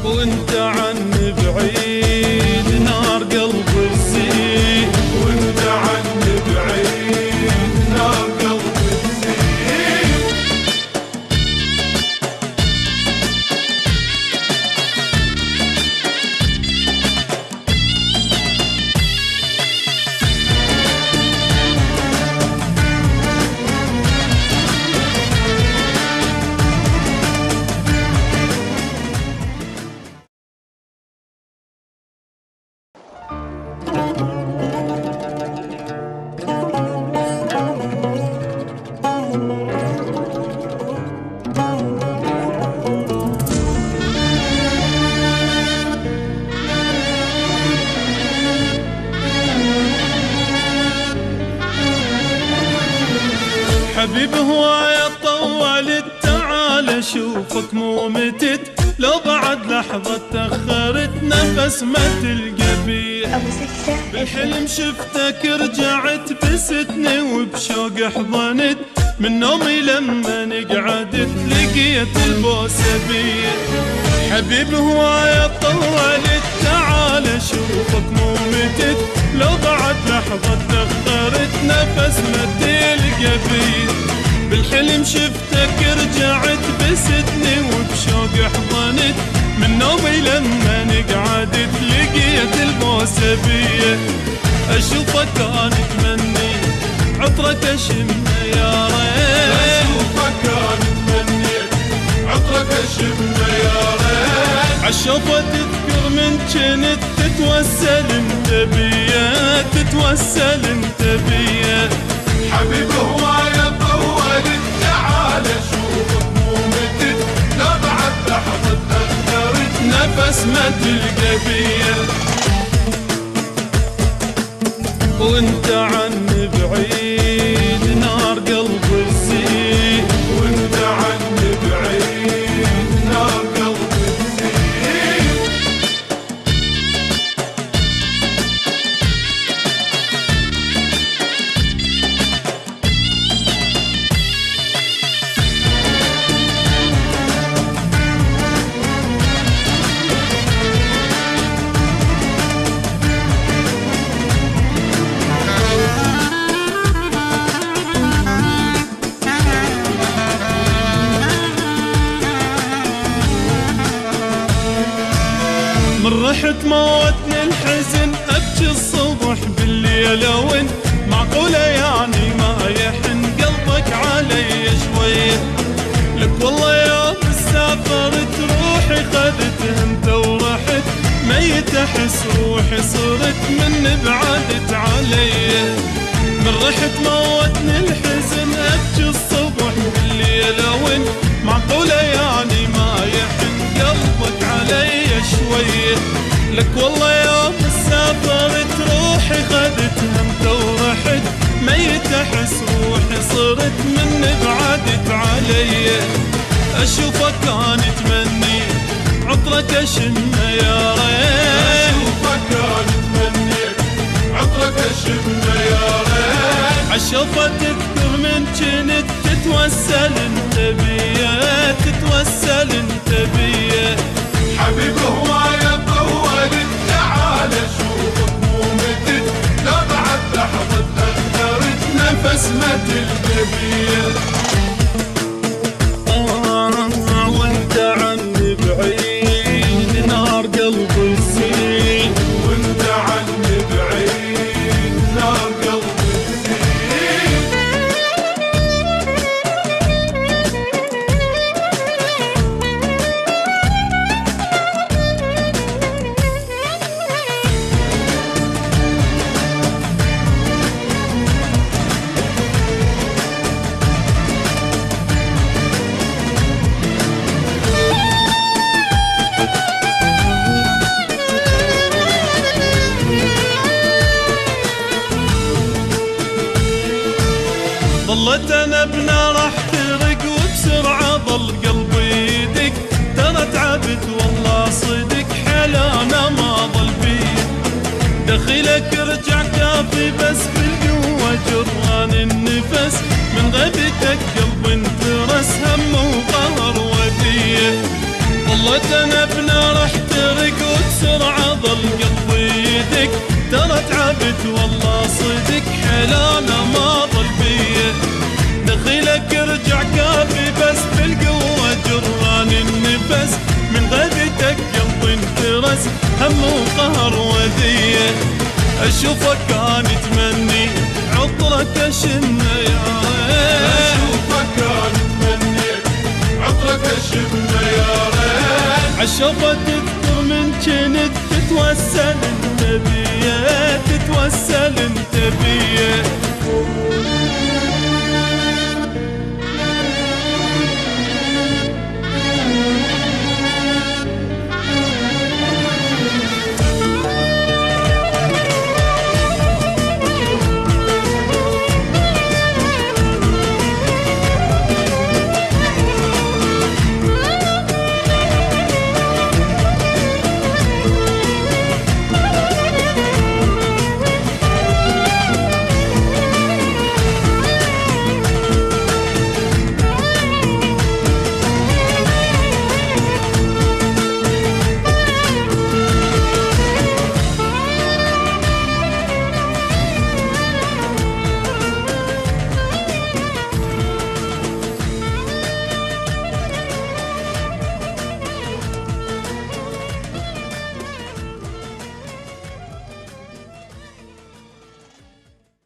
وانت عني بعيد نار قلبي تزيد، وانت عني بعيد نار قلبي تزيد. حبيب هواية طولت، تعال اشوفك مو متت، لو بعد لحظة تأخرت نفس ما تلقى بيه. بالحلم شفتك رجعت بستني وبشوق حضنت، من نومي لما نقعدت لقيت البوسة بيه. حبيب هواية طولت، تعال اشوفك مو متت، لو بعد لحظة تأخرت نفس ما تلقى بيه. بالحلم شفتك رجعت بستني وبشوق حضنت، من نومي لما نقعدت لقيت البوسة بيه. اشوفك انا اتمني عطرك اشمه يا ريت، اشوفك انا اتمني عطرك اشمه يا ريت. عالشوفة تذكر من جنت تتوسل انت بيا، تتوسل انت بيا. حبيب هواية طولت، تعال اشوفك مو متت، لو بعد لحظة تأخرت نفس ما تلقى بيا. وانت عني بعيد نار قلبي تزيد، وانت عني بعيد نار قلبي تزيد. من رحت موتني الحزن، ابكي الصبح بالليل وين معقولة يعني ما يحن قلبك علي شوية. لك والله يوم سافرت روحي خذت انت ورحت، ميت احس روحي صرت من بعدت علي. من رحت موتني الحزن، ابكي الصبح بالليل وين معقولة يعني ما يحن قلبك علي شوية. لك والله يوم سافرت روحي خذت همت ورحت، ميت احس روحي صرت من بعدت علي. اشوفك انا اتمني عطرك اشمه يا ريت، اشوفك انا اتمني عطرك اشمه يا ريت. عالشوفة تذكر من جنت تتوسل انت بيا، تتوسل انت بيا. حبيب هواية طولت، تعال اشوفك مو متت، لو بعد لحظة تأخرت نفس ما تلقى بيه. وانت عني بعيد نار قلبي تزيد، وانت عني بعيد نار قلبي تزيد. ظلت انا بنار احترق وبسرعة ظل قلبي يدق، ترى تعبت والله صدق حلانا ما ظل بي. دخيلك رجع كافي بس بالقوة جران النفس، من غيبتك قلبي انترس هم وقهر وديه. ظلت انا بنار انترس من غيبتك قلبي انترس هم وقهر وذية اشوفك كان يتمني عطرك اشم يا ريت اشوفك كان يتمني عطرك اشم يا ريت عالشوفة تذكر من جنت تتوسل انت بيه تتوسل انت بيه